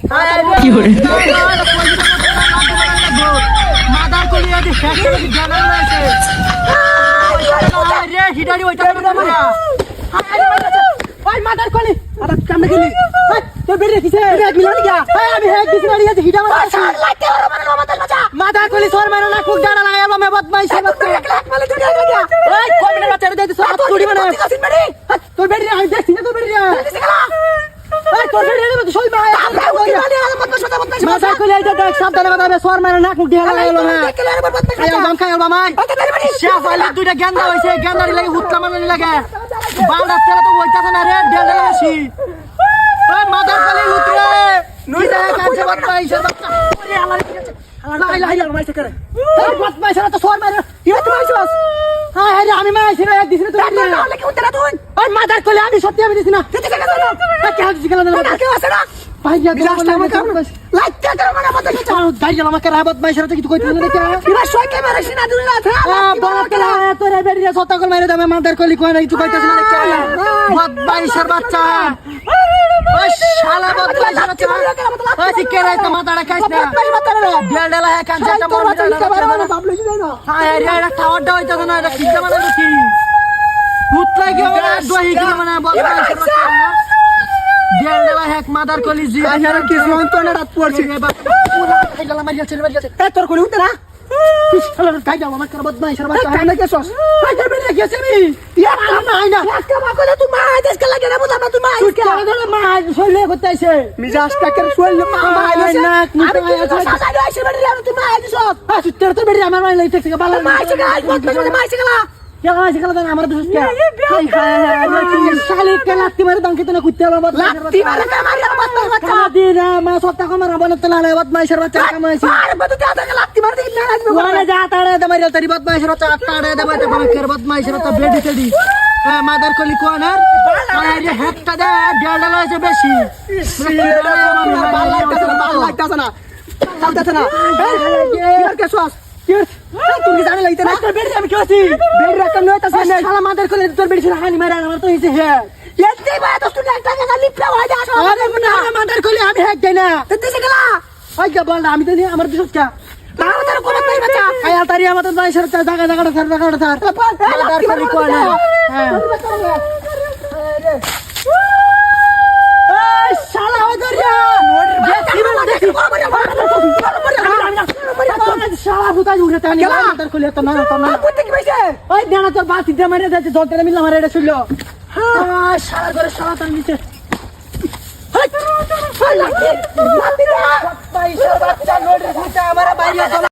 কি করে মাদার কলি আজ ফ্যাক্টরি জানা আছে আরে হিডারি ওইটা না ওই মাদার কলি আরে কামে গেলি ওই তোর বেড়ে কিসে এক মিলানি গয়া আমি হেক দিছি না রিয়া হিডা মারা সার লাগতে ওর মানে মাদার বাচ্চা মাদার কলি সর মারো না খুব ডাড়া লাগাইলো মে বদমাইশ সে বাচ্চা এক লাখ মালে দুনিয়া গয়া ওই কোন মিনিট বাচ্চা দে দিছ হাত কুড়ি মানে তোর বেড়ে আমি দেখছি না তোর বেড়ে দিছে গলা এই তোর বেড়ে রে সই মা মাদার কলি আইতা দেখ সাবধানে কথা বে সর মারো না খুব ডাড়া লাগাইলো না আয়া দাম খাইল বামাই শেফ আইলে দুইটা গেন্দা হইছে গেন্দারি লাগি হুতলা মানানি লাগে বালদা তেরা তো ওইটাছ না রে ডেলডা আসি ওই মাদার কলি উতরে নুইটা কাছে বদমাইশ বাচ্চা ওরে আমার লাই লাই লাই মাইছে করে এই বদমাইশ তো সর মারে ইরে তুমি আইছস হ্যাঁ আরে আমি মাইছি না এক দিছিনা তুই না কি উতরা তুই ওই মাদার কলি আমি সত্যি আমি দিছিনা কেতে কেন না কে হাজি গেল না কে আছে না ভাই গিয়া রাস্তা আমাকে লাইটটা করো মানে বদমাইশ চাও দাই গেল আমাকে রাবত মাইছরা তো কিছু কইতে না কে ইরা সই কে মারে সিনা দুই রাত বড় কেলা তোরে বেরিয়ে সতকল মাইরে দামে মাদার কলি কই না কিছু কইতাছ না কে বদমাইশের বাচ্চা ওই শালা বদমাইশের বাচ্চা ওই শিখে রাই তো মাথাটা খাইছ না ডেলডেলা হে কান যেটা মন না বাবলুই যাই না হ্যাঁ আরে এটা টাওয়ারটা হইতাছ না এটা কিটা মানে কি মুতলা গিয়ে দহি কি মানে বদমাইশের বাচ্চা ডেলডেলা হে মাদার কলি জি আরে কি মন তো না রাত পড়ছে পুরা খাইলা মারিয়া চলে মারিয়া এ তোর কলি উতরা শালা কাই যাও আমার করবত নাই সরবা চাই না কেছস কাই যাবে না গেছে মি ইয়া না আইনা একটা মাকলে তুই মা দেশ কে লাগে না বুঝা না তুই মা তুই কে লাগে মা শৈলে করতেছে মিজাজ টাকে শৈলে মা আইছে না আরে কি সাসাই আইছে বেরি তুই মা আইছস হ্যাঁ তুই তোর বেরি আমার মাই লাগতে থেকে বালা মা আইছে গা মা আইছে গা क्या आवाज निकला था हमारा दोस्त क्या हाय हाय साले के लाती मारे दंग कितने कुत्ते वाला बात लाती मारे का मारे बात बच्चा दीना मैं सोता को मारा बनत ला बात मैं शर्मा चा का मैं अरे बतू क्या था लाती मार दे इतना आदमी वाला जाता है दमरी तेरी बात मैं शर्मा चाटता है दबा दबा कर बात मैं शर्मा ब्लेडी चली ए मदर को लिखवानर अरे हेक्टा दे डेढ़ से बेसी बाल लगता था ना चलता था ना यार के श्वास তুমি জানে লাইতে না তোর বেড়ি আমি কেছি বেড়ি রাখ নয় তা সামনে শালা মাদার কলে তোর বেড়ি ছিল হানি মারা আমার তো হইছে হে এতে ভাই তো তুই একটা জায়গা লিপলা হই যা আরে না মাদার কলে আমি হ্যাক দেই না তে দিছে গলা ওই কে বল আমি তো নি আমার দিছস কে তাও তার কোন নাই বাচ্চা আয়া তারি আমাদের ভাই সর জায়গা জায়গাটা ছাড় মাদার কলে কোন হ্যাঁ এই শালা ওই করিয়া দেখি শালা বুতাই উড়ে তানি মাদার কলে তো না বুঝতে কি হইছে ওই দেনা তোর বাতি দে মারে যাচ্ছে জলতে মিললা মারে এটা শুনলো হ্যাঁ শালা করে শালা তার নিচে হাই শালা কি মাতি দে বাচ্চা লোড রে আমার বাইরে